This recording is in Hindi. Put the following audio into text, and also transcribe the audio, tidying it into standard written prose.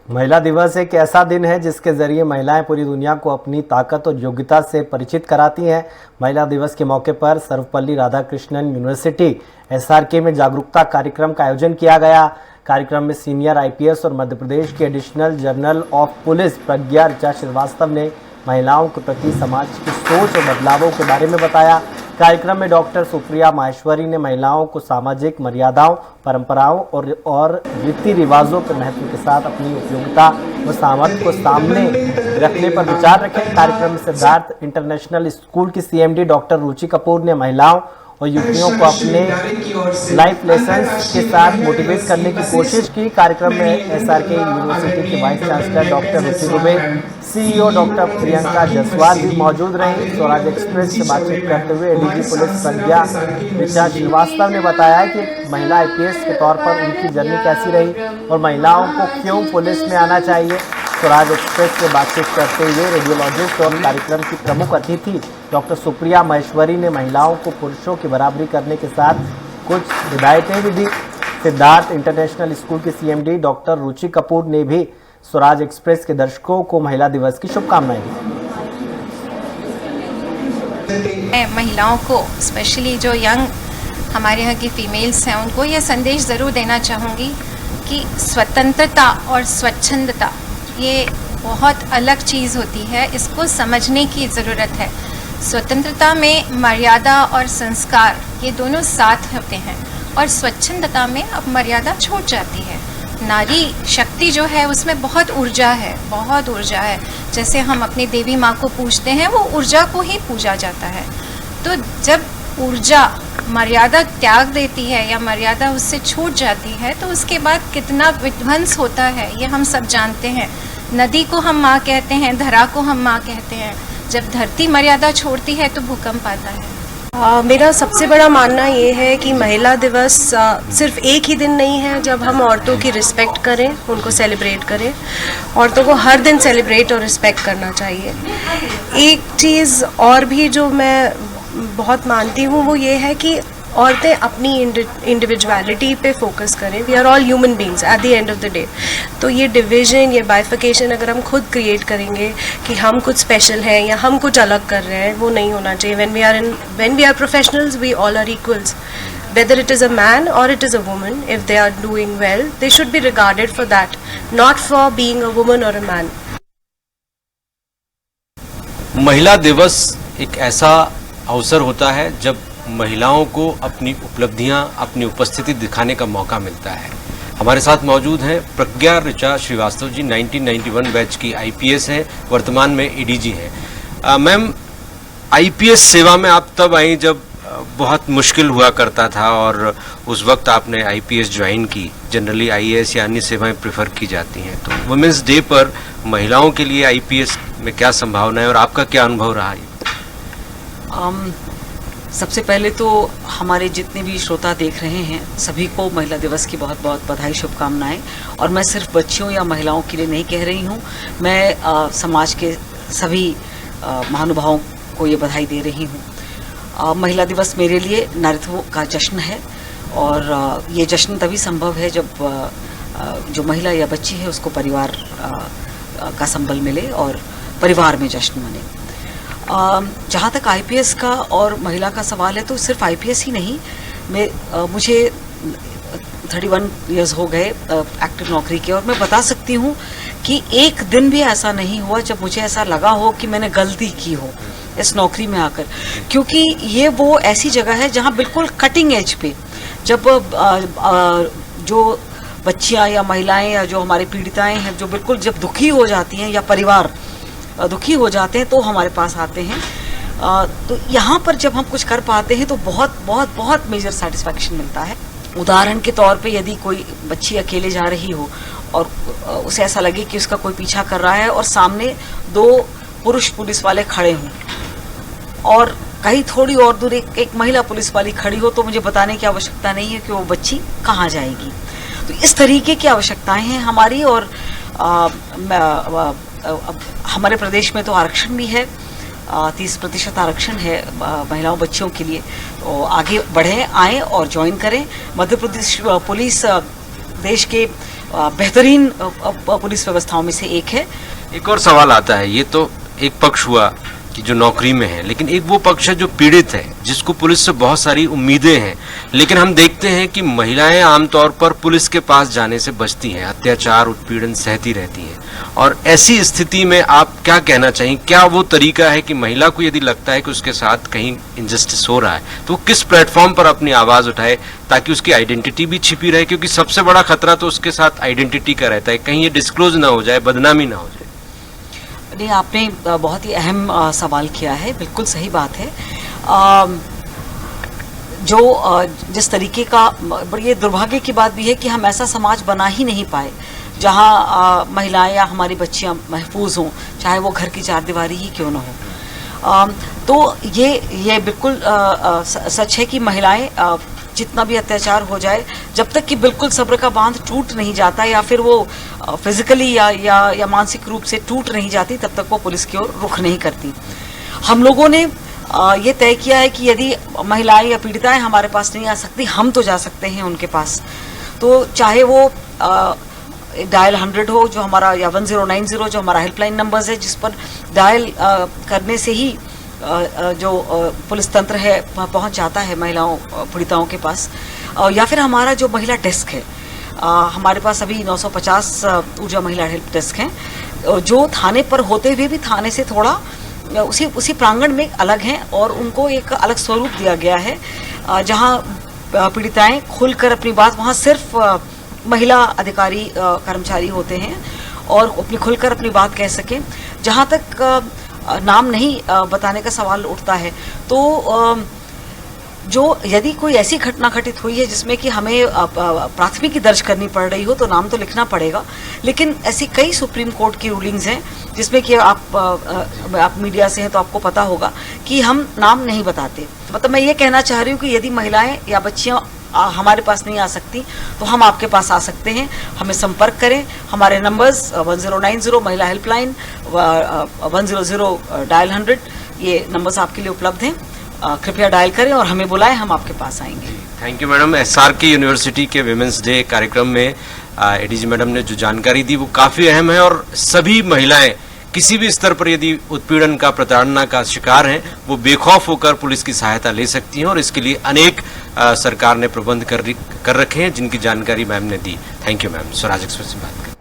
महिला दिवस एक ऐसा दिन है जिसके जरिए महिलाएं पूरी दुनिया को अपनी ताकत और योग्यता से परिचित कराती हैं। महिला दिवस के मौके पर सर्वपल्ली राधाकृष्णन यूनिवर्सिटी एसआरके में जागरूकता कार्यक्रम का आयोजन किया गया। कार्यक्रम में सीनियर आईपीएस और मध्य प्रदेश के एडिशनल जनरल ऑफ पुलिस प्रज्ञा ऋचा श्रीवास्तव ने महिलाओं के प्रति समाज की सोच और बदलावों के बारे में बताया। कार्यक्रम में डॉक्टर सुप्रिया माहेश्वरी ने महिलाओं को सामाजिक मर्यादाओं, परंपराओं और रीति रिवाजों के महत्व के साथ अपनी उपयोगिता व सामर्थ्य को सामने रखने पर विचार रखे। कार्यक्रम में सिद्धार्थ इंटरनेशनल स्कूल की सीएमडी डॉक्टर रुचि कपूर ने महिलाओं और युवतियों को अपने लाइफ लेसन्स के साथ मोटिवेट करने की कोशिश की। कार्यक्रम में एसआरके यूनिवर्सिटी के वाइस चांसलर डॉक्टर रुचि दुबे, सीईओ डॉक्टर प्रियंका जसवाल भी मौजूद रहीं। स्वराज एक्सप्रेस से बातचीत करते हुए एडीजी पुलिस प्रज्ञा ऋचा श्रीवास्तव ने बताया कि महिला आईपीएस के तौर पर उनकी जर्नी कैसी रही और महिलाओं को क्यों पुलिस में आना चाहिए। स्वराज एक्सप्रेस से बातचीत करते हुए रेडियोलॉजिस्ट और कार्यक्रम की प्रमुख अतिथि डॉक्टर सुप्रिया माहेश्वरी ने महिलाओं को पुरुषों की बराबरी करने के साथ कुछ हिदायतें भी दी। सिद्धार्थ इंटरनेशनल स्कूल की सीएमडी डॉक्टर रुचि कपूर ने भी स्वराज एक्सप्रेस के दर्शकों को महिला दिवस की शुभकामनाएं दी। महिलाओं को स्पेशली जो यंग हमारे यहाँ की फीमेल्स हैं उनको ये संदेश ज़रूर देना चाहूँगी कि स्वतंत्रता और स्वच्छंदता ये बहुत अलग चीज़ होती है, इसको समझने की ज़रूरत है। स्वतंत्रता में मर्यादा और संस्कार ये दोनों साथ होते हैं और स्वच्छंदता में अब मर्यादा छूट जाती है। नारी शक्ति जो है उसमें बहुत ऊर्जा है, बहुत ऊर्जा है। जैसे हम अपनी देवी माँ को पूजते हैं वो ऊर्जा को ही पूजा जाता है। तो जब ऊर्जा मर्यादा त्याग देती है या मर्यादा उससे छूट जाती है तो उसके बाद कितना विध्वंस होता है ये हम सब जानते हैं। नदी को हम माँ कहते हैं, धरा को हम माँ कहते हैं। जब धरती मर्यादा छोड़ती है तो भूकंप आता है। मेरा सबसे बड़ा मानना ये है कि महिला दिवस सिर्फ एक ही दिन नहीं है जब हम औरतों की रिस्पेक्ट करें, उनको सेलिब्रेट करें। औरतों को हर दिन सेलिब्रेट और रिस्पेक्ट करना चाहिए। एक चीज़ और भी जो मैं बहुत मानती हूँ वो ये है कि औरतें अपनी इंडिविजुअलिटी पे फोकस करें। We are all human beings at the end of the day. तो ये डिवीज़न, ये बाइफिकेशन अगर हम खुद क्रिएट करेंगे कि हम कुछ स्पेशल हैं या हम कुछ अलग कर रहे हैं, वो नहीं होना चाहिए। when we are professionals, we all are equals. Whether it is a man or it is a woman, if they are doing well, they should be regarded for that, not for being a woman or a man. महिला दिवस एक ऐसा अवसर होता है जब महिलाओं को अपनी उपलब्धियां, अपनी उपस्थिति दिखाने का मौका मिलता है। हमारे साथ मौजूद हैं प्रज्ञा ऋचा श्रीवास्तव जी, 1991 बैच की आईपीएस हैं, वर्तमान में एडीजी हैं। मैम, आईपीएस सेवा में आप तब आई जब बहुत मुश्किल हुआ करता था और उस वक्त आपने आईपीएस ज्वाइन की। जनरली आईएएस या अन्य सेवाएं प्रेफर की जाती हैं, तो वुमेन्स डे पर महिलाओं के लिए आईपीएस में क्या संभावना है और आपका क्या अनुभव रहा है? सबसे पहले तो हमारे जितने भी श्रोता देख रहे हैं सभी को महिला दिवस की बहुत बहुत बधाई, शुभकामनाएं। और मैं सिर्फ बच्चियों या महिलाओं के लिए नहीं कह रही हूँ, मैं समाज के सभी महानुभावों को ये बधाई दे रही हूँ। महिला दिवस मेरे लिए नारीत्व का जश्न है और ये जश्न तभी संभव है जब जो महिला या बच्ची है उसको परिवार का संबल मिले और परिवार में जश्न मने। जहाँ तक आईपीएस का और महिला का सवाल है तो सिर्फ आईपीएस ही नहीं, मुझे 31 इयर्स हो गए एक्टिव नौकरी के और मैं बता सकती हूँ कि एक दिन भी ऐसा नहीं हुआ जब मुझे ऐसा लगा हो कि मैंने गलती की हो इस नौकरी में आकर। क्योंकि ये वो ऐसी जगह है जहाँ बिल्कुल कटिंग एज पे जब जो बच्चियाँ या महिलाएं या जो हमारी पीड़िताएं हैं जो बिल्कुल जब दुखी हो जाती हैं या परिवार दुखी हो जाते हैं तो हमारे पास आते हैं। तो यहाँ पर जब हम कुछ कर पाते हैं तो बहुत बहुत बहुत मेजर सेटिस्फैक्शन मिलता है। उदाहरण के तौर पे यदि कोई बच्ची अकेले जा रही हो और उसे ऐसा लगे कि उसका कोई पीछा कर रहा है और सामने 2 पुरुष पुलिस वाले खड़े हों और कहीं थोड़ी और दूर एक महिला पुलिस वाली खड़ी हो, तो मुझे बताने की आवश्यकता नहीं है कि वो बच्ची कहाँ जाएगी। तो इस तरीके की आवश्यकताएं हैं हमारी। और हमारे प्रदेश में तो आरक्षण भी है, 30% आरक्षण है महिलाओं बच्चियों के लिए। तो आगे बढ़ें, आएँ और ज्वाइन करें। मध्य प्रदेश पुलिस देश के बेहतरीन पुलिस व्यवस्थाओं में से एक है। एक और सवाल आता है, ये तो एक पक्ष हुआ कि जो नौकरी में है, लेकिन एक वो पक्ष है जो पीड़ित है, जिसको पुलिस से बहुत सारी उम्मीदें हैं, लेकिन हम देखते हैं कि महिलाएं आमतौर पर पुलिस के पास जाने से बचती हैं, अत्याचार उत्पीड़न सहती रहती हैं। और ऐसी स्थिति में आप क्या कहना चाहिए, क्या वो तरीका है कि महिला को यदि लगता है कि उसके साथ कहीं इनजस्टिस हो रहा है तो वो किस प्लेटफॉर्म पर अपनी आवाज उठाए ताकि उसकी आइडेंटिटी भी छिपी रहे, क्योंकि सबसे बड़ा खतरा तो उसके साथ आइडेंटिटी का रहता है, कहीं ये डिस्क्लोज ना हो जाए, बदनामी ना हो जाए। नहीं, आपने बहुत ही अहम सवाल किया है, बिल्कुल सही बात है। जिस तरीके का, बड़ी दुर्भाग्य की बात भी है कि हम ऐसा समाज बना ही नहीं पाए जहां महिलाएं या हमारी बच्चियां महफूज हों, चाहे वो घर की चारदीवारी ही क्यों ना हो। तो ये बिल्कुल सच है कि महिलाएं जितना भी अत्याचार हो जाए, जब तक कि बिल्कुल सब्र का बांध टूट नहीं जाता या फिर वो फिजिकली या मानसिक रूप से टूट नहीं जाती, तब तक वो पुलिस की ओर रुख नहीं करती। हम लोगों ने ये तय किया है कि यदि महिलाएं या पीड़िताएं हमारे पास नहीं आ सकती, हम तो जा सकते हैं उनके पास। तो चाहे वो डायल 100 हो जो हमारा, या 1090 जो हमारा हेल्पलाइन नंबर्स है, जिस पर डायल करने से ही जो पुलिस तंत्र है पहुंच जाता है महिलाओं पीड़िताओं के पास, या फिर हमारा जो महिला डेस्क है, हमारे पास अभी 950 ऊर्जा महिला हेल्प डेस्क हैं, जो थाने पर होते हुए भी थाने से थोड़ा उसी प्रांगण में अलग हैं और उनको एक अलग स्वरूप दिया गया है, जहां पीड़िताएं खुलकर अपनी बात, वहां सिर्फ महिला अधिकारी कर्मचारी होते हैं और अपनी खुलकर अपनी बात कह सकें। जहां तक नाम नहीं बताने का सवाल उठता है, तो जो यदि कोई ऐसी घटना घटित हुई है जिसमें कि हमें प्राथमिकी दर्ज करनी पड़ रही हो, तो नाम तो लिखना पड़ेगा। लेकिन ऐसी कई सुप्रीम कोर्ट की रूलिंग्स हैं जिसमें कि आप मीडिया से हैं तो आपको पता होगा कि हम नाम नहीं बताते। मतलब मैं ये कहना चाह रही हूँ कि यदि महिलाएं या बच्चियां हमारे पास नहीं आ सकती तो हम आपके पास आ सकते हैं, हमें संपर्क करें। हमारे नंबर्स 1090 महिला हेल्पलाइन, 100 डायल 100, ये नंबर्स आपके लिए उपलब्ध हैं। कृपया डायल करें और हमें बुलाएं, हम आपके पास आएंगे। Thank you madam. SRK university के विमेंस डे कार्यक्रम में एडीजी मैडम ने जो जानकारी दी वो काफ़ी अहम है, और सभी महिलाएं किसी भी स्तर पर यदि उत्पीड़न का, प्रताड़ना का शिकार हैं, वो बेखौफ होकर पुलिस की सहायता ले सकती हैं, और इसके लिए अनेक सरकार ने प्रबंध कर रखे हैं जिनकी जानकारी मैम ने दी। Thank you ma'am. Swaraj express से बात करें।